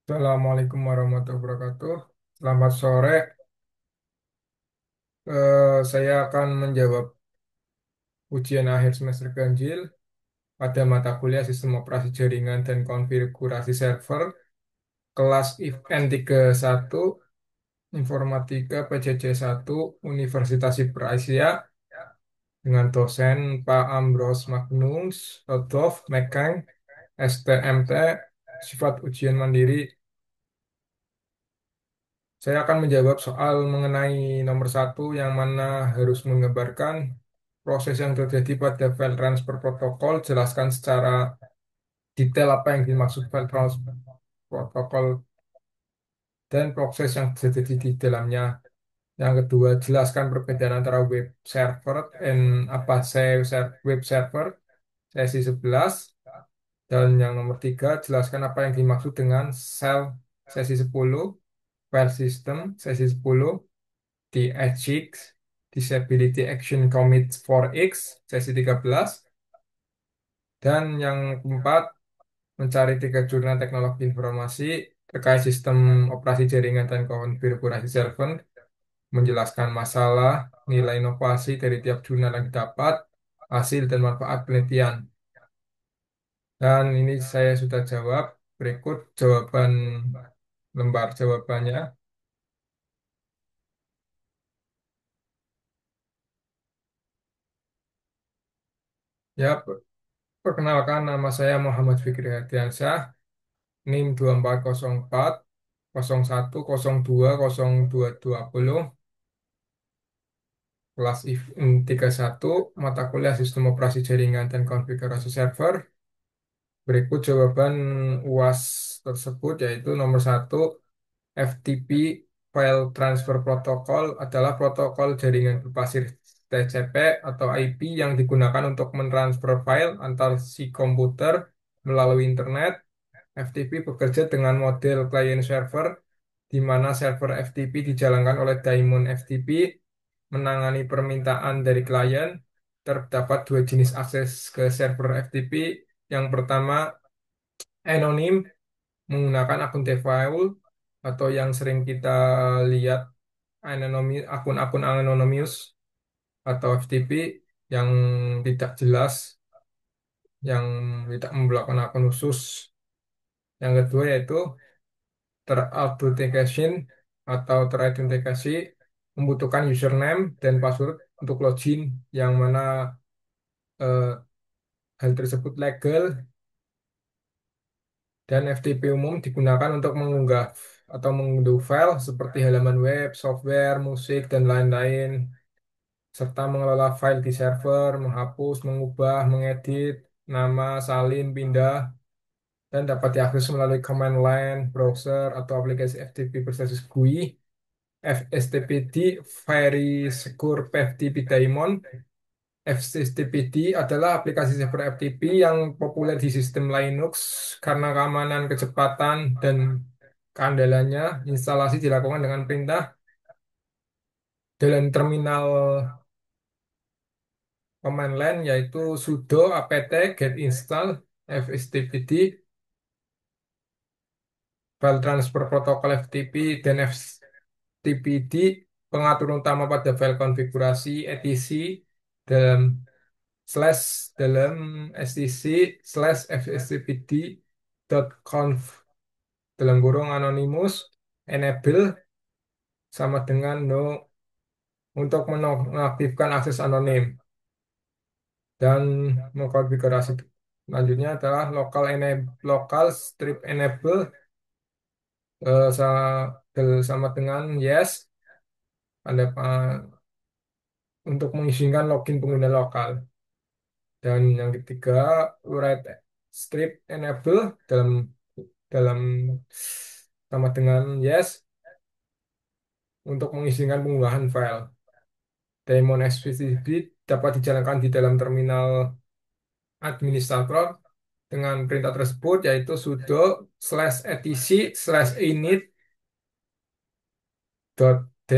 Assalamualaikum warahmatullahi wabarakatuh. Selamat sore. Saya akan menjawab ujian akhir semester ganjil pada mata kuliah Sistem Operasi Jaringan dan Konfigurasi Server, kelas IFN 31, Informatika PJJ 1, Universitas Asia, dengan dosen Pak Ambros Magnus, Adolf Mekeng, STMT, sifat ujian mandiri. Saya akan menjawab soal mengenai nomor satu yang mana harus menggambarkan proses yang terjadi pada file transfer protokol. Jelaskan secara detail apa yang dimaksud file transfer protokol dan proses yang terjadi di dalamnya. Yang kedua, jelaskan perbedaan antara web server dan apa web server sesi 11. Dan yang nomor tiga, jelaskan apa yang dimaksud dengan shell sesi 10, file system sesi 10, DHX, Disability Action Commit 4X, sesi 13. Dan yang keempat, mencari tiga jurnal teknologi informasi terkait sistem operasi jaringan dan konfigurasi server, menjelaskan masalah, nilai inovasi dari tiap jurnal yang didapat, hasil dan manfaat penelitian. Dan ini saya sudah jawab. Berikut jawaban lembar jawabannya. Ya, perkenalkan nama saya Muhammad Fikri Hadiansyah. NIM 2404 01 02 0220, kelas IFN 31, mata kuliah Sistem Operasi Jaringan dan Konfigurasi Server. Berikut jawaban UAS tersebut, yaitu nomor satu, FTP File Transfer Protocol adalah protokol jaringan berbasis TCP atau IP yang digunakan untuk mentransfer file antar si komputer melalui internet. FTP bekerja dengan model client server, di mana server FTP dijalankan oleh daemon FTP menangani permintaan dari klien. Terdapat dua jenis akses ke server FTP. Yang pertama, anonim, menggunakan akun default atau yang sering kita lihat akun-akun anonymous atau FTP yang tidak jelas, yang tidak memblokkan akun khusus. Yang kedua yaitu terauthentication atau terautentikasi, membutuhkan username dan password untuk login, yang mana eh, hal tersebut legal. Dan FTP umum digunakan untuk mengunggah atau mengunduh file seperti halaman web, software, musik, dan lain-lain, serta mengelola file di server, menghapus, mengubah, mengedit nama, salin, pindah, dan dapat diakses melalui command line, browser, atau aplikasi FTP berbasis GUI. FSTPD, Very Secure FTP Daemon. FSTPD adalah aplikasi server FTP yang populer di sistem Linux karena keamanan, kecepatan, dan keandalannya. Instalasi dilakukan dengan perintah dalam terminal command line, yaitu sudo apt get install fstpd. File transfer protokol FTP dan FTPD, pengatur utama pada file konfigurasi etc dalam slash dalam stc slash fstpd dot conf dalam kurung anonymous. Enable sama dengan no untuk menonaktifkan akses anonim. Dan mengkonfigurasi selanjutnya adalah local strip enable, sama dengan yes. Anda untuk mengizinkan login pengguna lokal. Dan yang ketiga, write strip enable dalam dalam sama dengan yes untuk mengizinkan penggunaan file. Daemon SVCD dapat dijalankan di dalam terminal administrator dengan perintah tersebut, yaitu sudo slash etc slash init dot d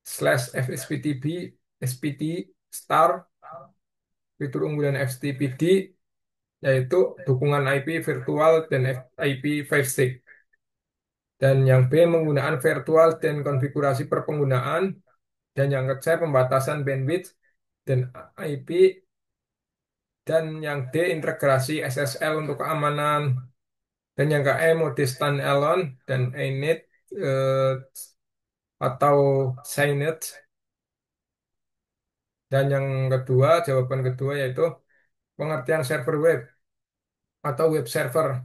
slash fsptb spt star. Fitur unggulan FTPD yaitu dukungan IP virtual dan IP56. Dan yang B menggunakan virtual dan konfigurasi per penggunaan. Dan yang ke C pembatasan bandwidth dan IP. Dan yang D integrasi SSL untuk keamanan. Dan yang ke E mode standalone dan init eh, atau SINET. Dan yang kedua, jawaban kedua yaitu pengertian server web atau web server.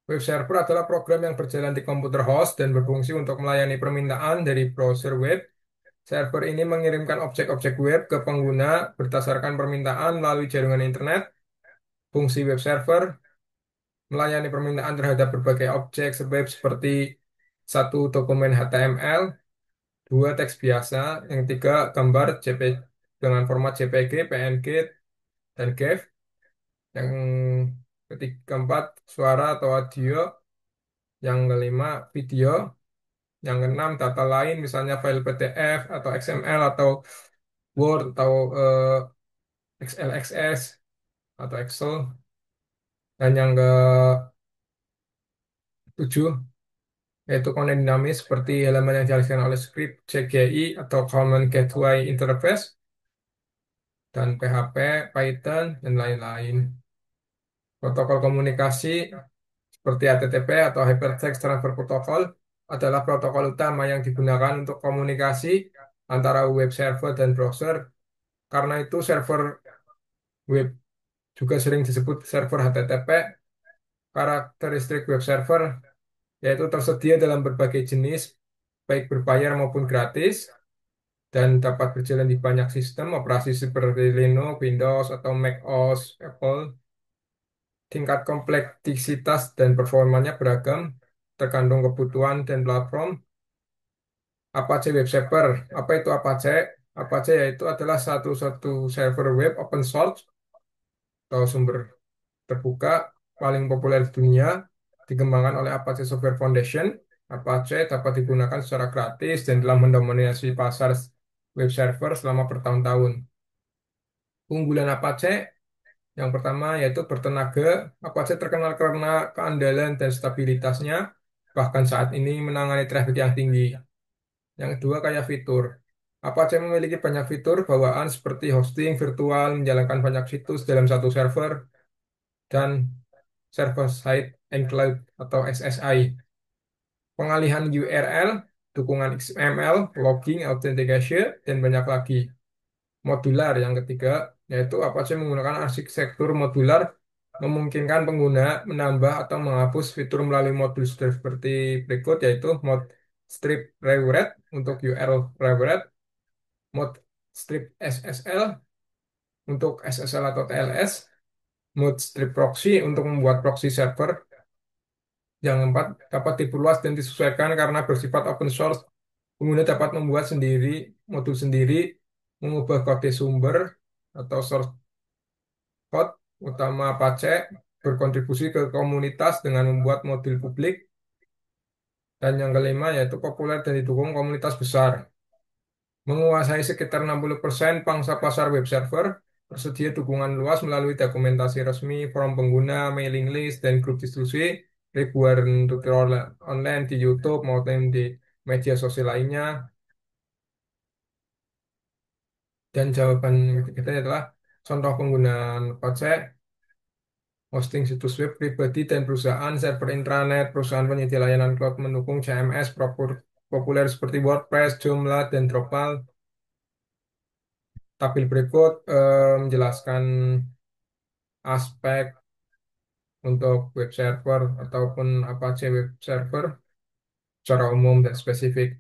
Web server adalah program yang berjalan di komputer host dan berfungsi untuk melayani permintaan dari browser web. Server ini mengirimkan objek-objek web ke pengguna berdasarkan permintaan melalui jaringan internet. Fungsi web server melayani permintaan terhadap berbagai objek web seperti satu dokumen HTML, dua teks biasa, yang tiga gambar JPG dengan format JPG, PNG, dan GIF, yang ketiga keempat suara atau audio, yang kelima video, yang keenam data lain misalnya file PDF atau XML atau Word atau XLXS atau Excel, dan yang ketujuh yaitu konten dinamis seperti halaman yang dihasilkan oleh script CGI atau Common Gateway Interface dan PHP, Python, dan lain-lain. Protokol komunikasi seperti HTTP atau Hypertext Transfer Protocol adalah protokol utama yang digunakan untuk komunikasi antara web server dan browser. Karena itu server web juga sering disebut server HTTP. Karakteristik web server yaitu tersedia dalam berbagai jenis, baik berbayar maupun gratis, dan dapat berjalan di banyak sistem operasi seperti Linux, Windows, atau Mac OS, Apple. Tingkat kompleksitas dan performanya beragam, tergantung kebutuhan dan platform. Apache Web Server. Apa itu Apache? Apache yaitu adalah satu-satu server web open source atau sumber terbuka paling populer di dunia, dikembangkan oleh Apache Software Foundation. Apache dapat digunakan secara gratis dan telah mendominasi pasar web server selama bertahun-tahun. Keunggulan Apache yang pertama yaitu bertenaga. Apache terkenal karena keandalan dan stabilitasnya, bahkan saat ini menangani traffic yang tinggi. Yang kedua, kayak fitur. Apache memiliki banyak fitur bawaan seperti hosting virtual, menjalankan banyak situs dalam satu server, dan server-side enclave atau SSI. Pengalihan URL, dukungan XML, logging, authentication, dan banyak lagi. Modular yang ketiga, yaitu Apache menggunakan arsitektur modular, memungkinkan pengguna menambah atau menghapus fitur melalui modul seperti berikut, yaitu mod strip rewrite untuk URL rewrite, mod strip SSL untuk SSL atau TLS, mod strip proxy untuk membuat proxy server. Yang keempat, dapat diperluas dan disesuaikan karena bersifat open source. Pengguna dapat membuat sendiri, modul sendiri, mengubah kode sumber atau source code utama Apache, berkontribusi ke komunitas dengan membuat modul publik. Dan yang kelima yaitu populer dan didukung komunitas besar. Menguasai sekitar 60% pangsa pasar web server, tersedia dukungan luas melalui dokumentasi resmi, forum pengguna, mailing list, dan grup diskusi, ribuan tutorial online di YouTube maupun di media sosial lainnya. Dan jawaban kita adalah contoh penggunaan Apache, hosting situs web pribadi dan perusahaan, server intranet, perusahaan penyedia layanan cloud mendukung CMS populer seperti WordPress, Joomla, dan Drupal. Tabel berikut menjelaskan aspek untuk web server ataupun Apache web server secara umum dan spesifik.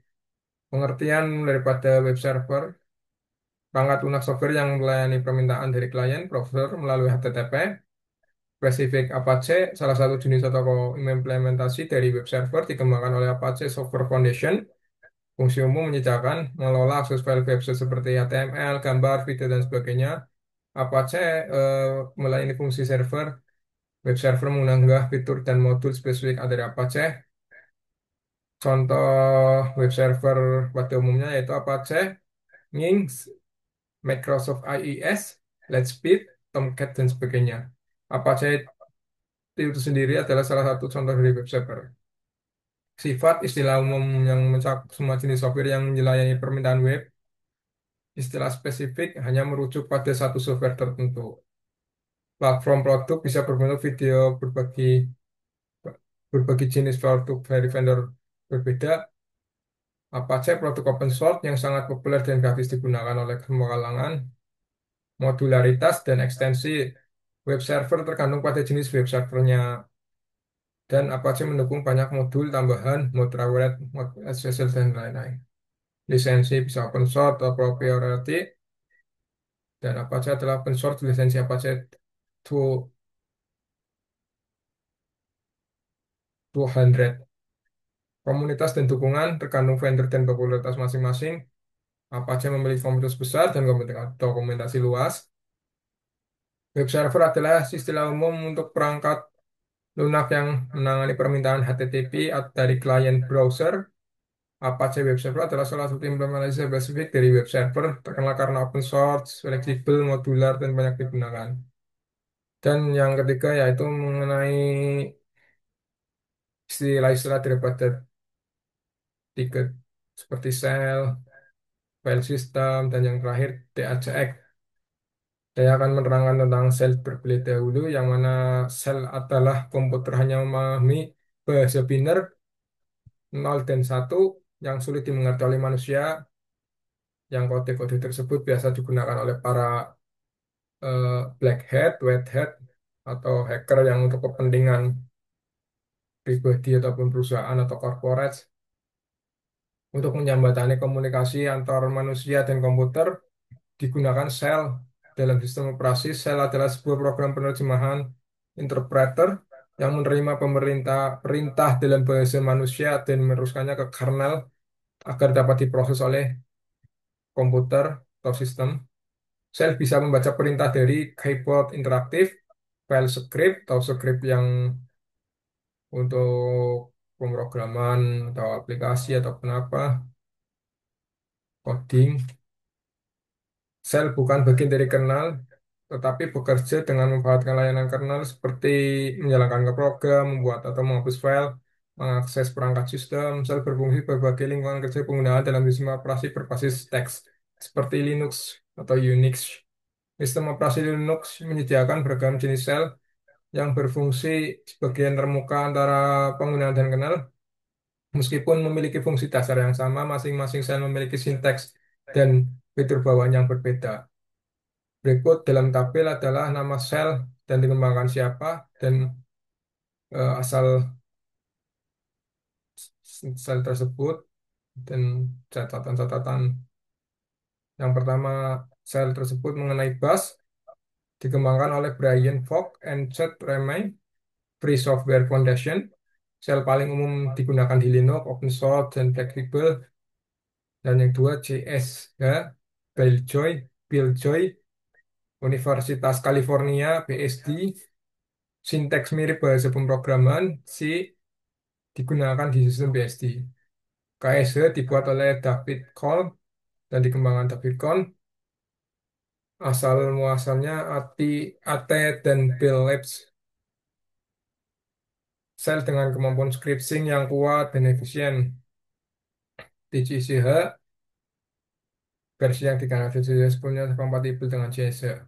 Pengertian daripada web server, perangkat lunak software yang melayani permintaan dari klien, browser melalui HTTP. Spesifik Apache, salah satu jenis atau implementasi dari web server dikembangkan oleh Apache Software Foundation. Fungsi umum menyediakan mengelola akses file web seperti HTML, gambar, video, dan sebagainya. Apache melayani fungsi server. Web server mengunggah fitur dan modul spesifik dari Apache. Contoh web server pada umumnya yaitu Apache, Nginx, Microsoft IIS, Lightspeed, Tomcat, dan sebagainya. Apache itu sendiri adalah salah satu contoh dari web server. Sifat istilah umum yang mencakup semua jenis software yang melayani permintaan web. Istilah spesifik hanya merujuk pada satu software tertentu. Platform produk bisa berbentuk video berbagai jenis produk dari vendor berbeda. Apache produk open source yang sangat populer dan gratis digunakan oleh semua kalangan. Modularitas dan ekstensi web server tergantung pada jenis web servernya. Dan Apache mendukung banyak modul tambahan, moderate, mod SSL, dan lain-lain. Lisensi bisa open source atau proprietary, dan Apache adalah open source lisensi Apache 200. Komunitas dan dukungan tergantung vendor dan popularitas masing-masing. Apache memiliki komunitas besar dan dokumentasi luas. Web server adalah istilah umum untuk perangkat lunak yang menangani permintaan HTTP dari klien browser. Apache Web Server adalah salah satu implementasi spesifik dari web server, terkenal karena open source, fleksibel, modular, dan banyak digunakan. Dan yang ketiga yaitu mengenai istilah-istilah daripada tiket seperti shell, file system, dan yang terakhir DACX. Saya akan menerangkan tentang shell terlebih dahulu, yang mana shell adalah komputer hanya memahami bahasa biner 0 dan 1 yang sulit dimengerti oleh manusia, yang kode-kode tersebut biasa digunakan oleh para black hat, white hat, atau hacker yang untuk kepentingan pribadi ataupun perusahaan atau corporate untuk menjembatani komunikasi antar manusia dan komputer digunakan shell. Dalam sistem operasi, shell adalah sebuah program penerjemahan interpreter yang menerima perintah dalam bahasa manusia dan meneruskannya ke kernel agar dapat diproses oleh komputer atau sistem. Shell bisa membaca perintah dari keyboard interaktif, file script atau script yang untuk pemrograman atau aplikasi atau apa, coding. Shell bukan bagian dari kernel, tetapi bekerja dengan memanfaatkan layanan kernel seperti menjalankan ke program, membuat atau menghapus file, mengakses perangkat sistem. Shell berfungsi berbagai lingkungan kerja penggunaan dalam sistem operasi berbasis teks, seperti Linux atau Unix. Sistem operasi Linux menyediakan beragam jenis shell yang berfungsi sebagai termuka antara penggunaan dan kernel. Meskipun memiliki fungsi dasar yang sama, masing-masing sel memiliki sinteks dan fitur bawaan yang berbeda. Berikut dalam tabel adalah nama sel dan dikembangkan siapa dan asal sel tersebut dan catatan-catatan. Yang pertama, sel tersebut mengenai bus dikembangkan oleh Brian Fogg and Chad Remey, Free Software Foundation. Sel paling umum digunakan di Linux, open source, dan fleksibel. Dan yang dua, CSH, Bill Joy, Universitas California, BSD, sinteks mirip bahasa pemrograman, C digunakan di sistem BSD. KSH dibuat oleh David Cole dan dikembangkan David Cole. Asal muasalnya AT dan Bell Labs. Sel dengan kemampuan scripting yang kuat dan efisien. TCCH, versi yang digunakan TCCH punya kompatibel dengan CSH.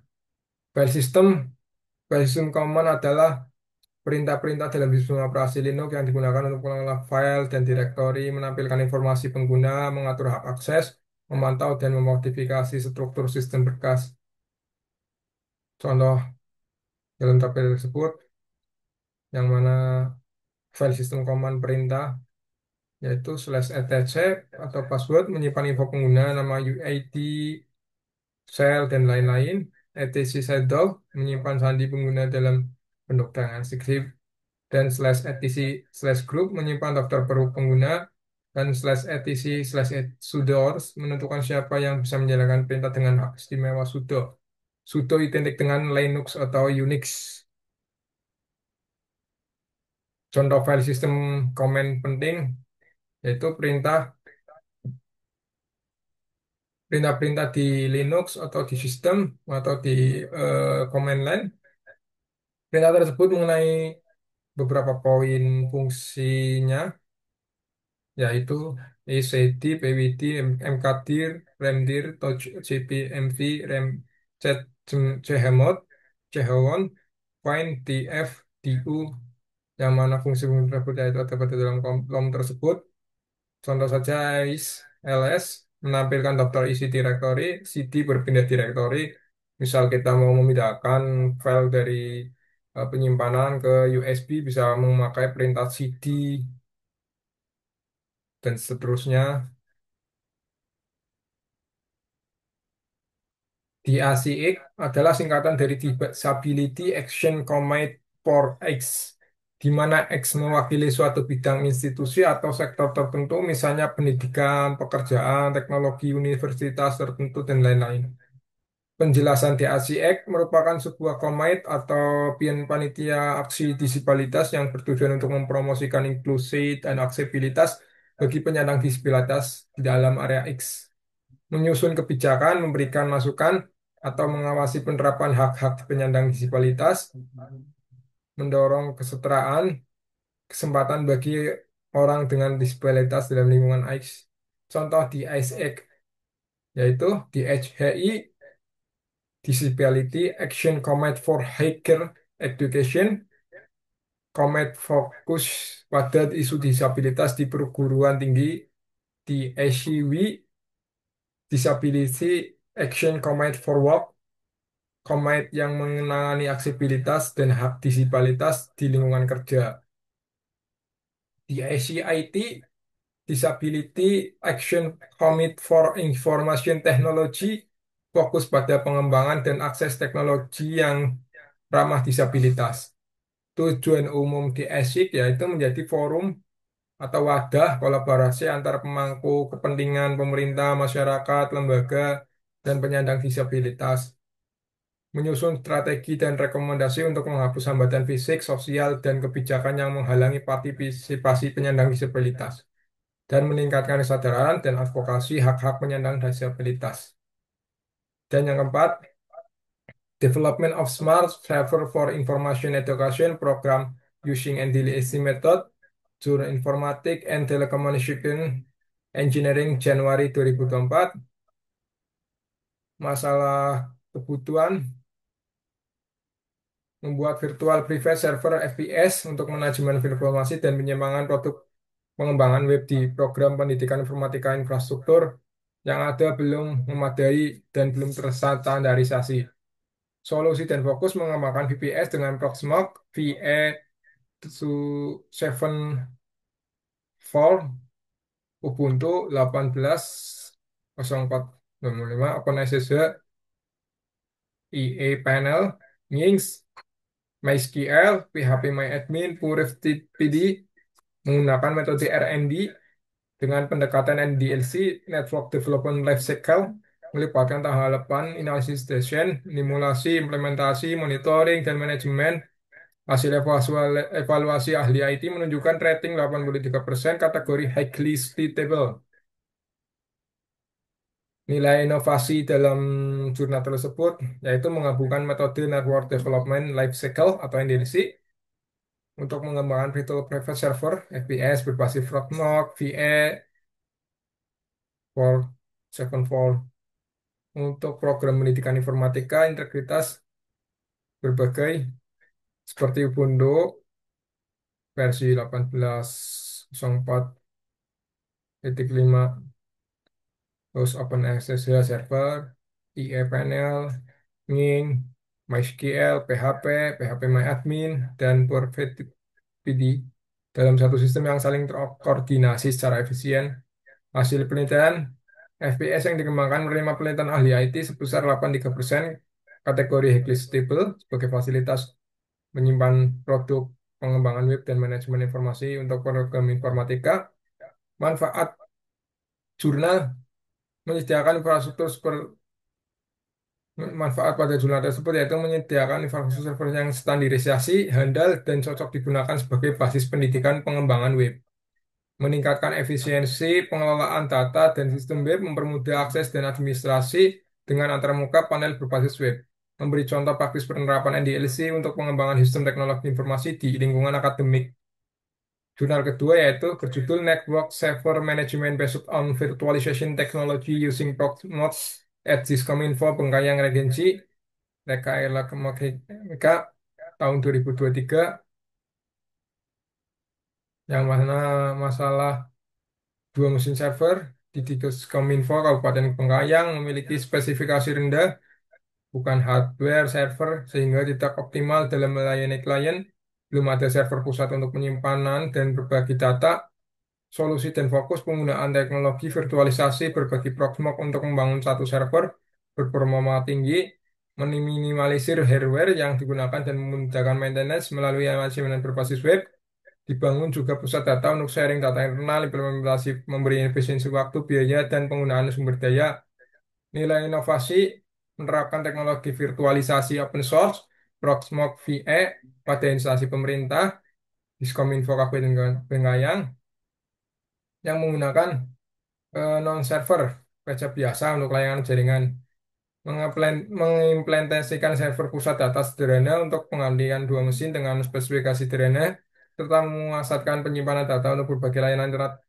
File system, file system command adalah perintah-perintah dalam sistem operasi Linux yang digunakan untuk mengolah file dan direktori, menampilkan informasi pengguna, mengatur hak akses, memantau dan memodifikasi struktur sistem berkas. Contoh dalam tabel tersebut, yang mana file sistem command perintah, yaitu /etc atau password, menyimpan info pengguna, nama UID, shell, dan lain-lain. etc shadow menyimpan sandi pengguna dalam bentuk dengan script, dan /etc/group menyimpan daftar baru pengguna, dan /etc/sudo menentukan siapa yang bisa menjalankan perintah dengan hak istimewa sudo. Sudo identik dengan Linux atau Unix. Contoh file system command penting yaitu perintah-perintah di Linux atau di sistem atau di command line. Perintah tersebut mengenai beberapa poin fungsinya, yaitu ECD, PWD, MKDIR, REMDIR, TOUCH, CP, MV, REM, CHET, CHMOD, CHEWON, FIND, TF, DU, yang mana fungsi-fungsi tersebut yaitu terdapat di dalam kolom tersebut. Contoh saja is ls menampilkan daftar isi directory, cd berpindah directory. Misal kita mau memindahkan file dari penyimpanan ke USB bisa memakai perintah cd dan seterusnya. DACX adalah singkatan dari Disability Action Command for X, di mana X mewakili suatu bidang institusi atau sektor tertentu, misalnya pendidikan, pekerjaan, teknologi, universitas tertentu, dan lain-lain. Penjelasan DACX merupakan sebuah komite atau panitia aksi disabilitas yang bertujuan untuk mempromosikan inklusi dan aksesibilitas bagi penyandang disabilitas di dalam area X, menyusun kebijakan, memberikan masukan, atau mengawasi penerapan hak-hak penyandang disabilitas, mendorong kesetaraan, kesempatan bagi orang dengan disabilitas dalam lingkungan X. Contoh di ICX, yaitu di HHI, Disability Action Committee for Higher Education, Komite fokus pada isu disabilitas di perguruan tinggi. Di ACW, Disability Action Committee for Work, komite yang menangani aksesibilitas dan hak disabilitas di lingkungan kerja. Di ICIT, Disability Action Committee for Information Technology, fokus pada pengembangan dan akses teknologi yang ramah disabilitas. Tujuan umum di ASIC yaitu menjadi forum atau wadah kolaborasi antar pemangku kepentingan pemerintah, masyarakat, lembaga, dan penyandang disabilitas, menyusun strategi dan rekomendasi untuk menghapus hambatan fisik, sosial, dan kebijakan yang menghalangi partisipasi penyandang disabilitas, dan meningkatkan kesadaran dan advokasi hak-hak penyandang disabilitas. Dan yang keempat, Development of Smart Server for Information Education Program using NDLC method, Jurnal Informatik and Telecommunication Engineering Januari 2024. Masalah kebutuhan membuat virtual private server FPS untuk manajemen informasi dan pengembangan produk pengembangan web di program pendidikan informatika infrastruktur yang ada belum memadai dan belum terstandarisasi. Solusi dan fokus mengembangkan VPS dengan Proxmox VE7.4, Ubuntu 18.04.25, OpenSSH, IE Panel, Nginx, MySQL, PHP PurePD menggunakan metode RND dengan pendekatan NDLC, Network Development Lifecycle, melibatkan tahapan initiation, simulasi, implementasi, monitoring, dan manajemen. Hasil evaluasi ahli IT menunjukkan rating 83% kategori highly stable. Nilai inovasi dalam jurnal tersebut yaitu menggabungkan metode Network Development Lifecycle atau NDLC untuk mengembangkan virtual private server FPS berbasis Proxmox VE474 untuk program pendidikan informatika integritas berbagai seperti Ubuntu versi 18.04.5, terus OpenSSH Server, IE Panel, Nging, MySQL, PHP, PHP dan PurePD dalam satu sistem yang saling terkoordinasi secara efisien. Hasil penelitian, FPS yang dikembangkan menerima penelitian ahli IT sebesar 83%, kategori highly stable sebagai fasilitas menyimpan produk pengembangan web dan manajemen informasi untuk program informatika. Manfaat jurnal menyediakan infrastruktur manfaat pada jurnal tersebut yaitu menyediakan infrastruktur server yang standarisasi, handal, dan cocok digunakan sebagai basis pendidikan pengembangan web, meningkatkan efisiensi pengelolaan data dan sistem web, mempermudah akses dan administrasi dengan antarmuka panel berbasis web, memberi contoh praktis penerapan NDLC untuk pengembangan sistem teknologi informasi di lingkungan akademik. Jurnal kedua yaitu berjudul Network Server Management Based on Virtualization Technology Using Proxmox at Diskominfo Bengkayang Regency Reka Ela Kemaka tahun 2023 yang mana masalah dua mesin server di Diskominfo Kabupaten Bengkayang memiliki spesifikasi rendah, bukan hardware server sehingga tidak optimal dalam melayani klien. Belum ada server pusat untuk penyimpanan dan berbagi data, solusi dan fokus penggunaan teknologi virtualisasi berbagi Proxmox untuk membangun satu server berperforma tinggi, meminimalisir hardware yang digunakan dan memudahkan maintenance melalui manajemen berbasis web. Dibangun juga pusat data untuk sharing data internal, implementasi memberi efisiensi waktu, biaya, dan penggunaan sumber daya. Nilai inovasi menerapkan teknologi virtualisasi open source, Proxmox VE pada instansi pemerintah, Diskominfo Kabupaten Bengkayang, yang menggunakan non-server web biasa untuk layanan jaringan, mengimplementasikan server pusat data sederhana untuk penggantian dua mesin dengan spesifikasi sederhana, serta memusatkan penyimpanan data untuk berbagai layanan internet.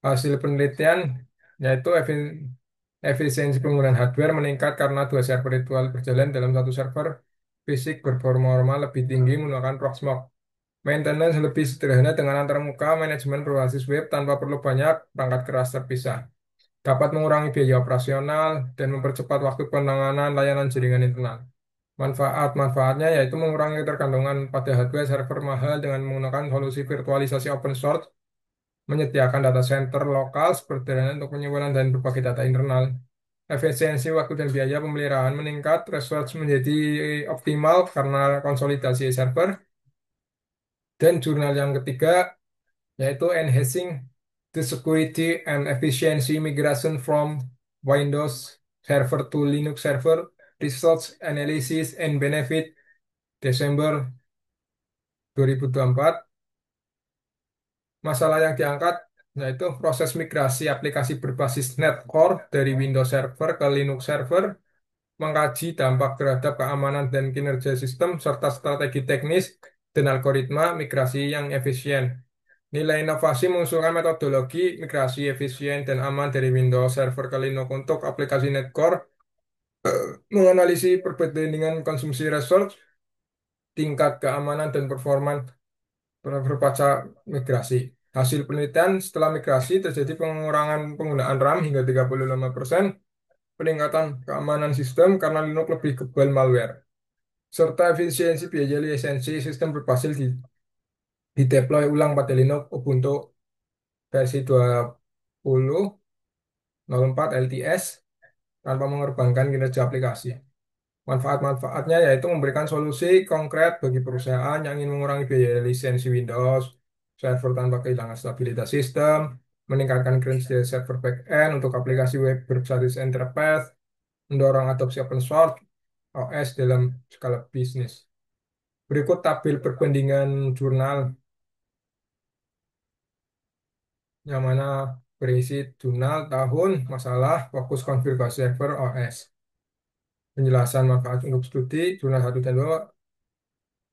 Hasil penelitian yaitu efisiensi penggunaan hardware meningkat karena dua server virtual berjalan dalam satu server fisik berperforma lebih tinggi menggunakan Proxmox. Maintenance lebih sederhana dengan antarmuka, manajemen berbasis web tanpa perlu banyak perangkat keras terpisah. Dapat mengurangi biaya operasional dan mempercepat waktu penanganan layanan jaringan internal. Manfaat-manfaatnya yaitu mengurangi ketergantungan pada hardware server mahal dengan menggunakan solusi virtualisasi open source, menyediakan data center lokal sederhana untuk penyimpanan dan berbagai data internal. Efisiensi waktu dan biaya pemeliharaan meningkat, resource menjadi optimal karena konsolidasi server. Dan jurnal yang ketiga yaitu Enhancing the Security and Efficiency Migration from Windows Server to Linux Server, Research Analysis and Benefit, Desember 2024. Masalah yang diangkat yaitu proses migrasi aplikasi berbasis NetCore dari Windows Server ke Linux Server, mengkaji dampak terhadap keamanan dan kinerja sistem, serta strategi teknis dan algoritma migrasi yang efisien. Nilai inovasi mengusulkan metodologi migrasi efisien dan aman dari Windows Server ke Linux untuk aplikasi NetCore, menganalisis perbandingan konsumsi resource, tingkat keamanan dan performa berbaca migrasi. Hasil penelitian setelah migrasi terjadi pengurangan penggunaan RAM hingga 35%, peningkatan keamanan sistem karena Linux lebih kebal malware, serta efisiensi biaya lisensi sistem berbasis di deploy ulang pada Linux Ubuntu versi 20.04 LTS tanpa mengorbankan kinerja aplikasi. Manfaat-manfaatnya yaitu memberikan solusi konkret bagi perusahaan yang ingin mengurangi biaya lisensi Windows, server tanpa kehilangan stabilitas sistem, meningkatkan kinerja server back-end untuk aplikasi web berbasis enterprise, mendorong adopsi open source OS dalam skala bisnis. Berikut tabel perbandingan jurnal yang mana berisi jurnal tahun, masalah, fokus konfigurasi server OS. Penjelasan manfaat untuk studi, jurnal 1 dan 2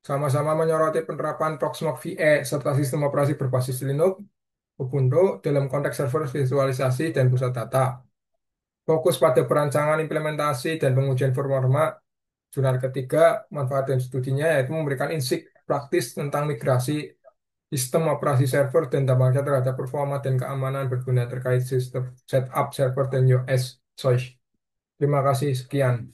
sama-sama menyoroti penerapan Proxmox VE serta sistem operasi berbasis Linux, Ubuntu dalam konteks server visualisasi dan pusat data. Fokus pada perancangan implementasi dan pengujian performa. Jurnal ketiga, manfaat dan studinya yaitu memberikan insight praktis tentang migrasi sistem operasi server dan dampaknya terhadap performa dan keamanan berguna terkait sistem setup server dan OS choice. Terima kasih, sekian.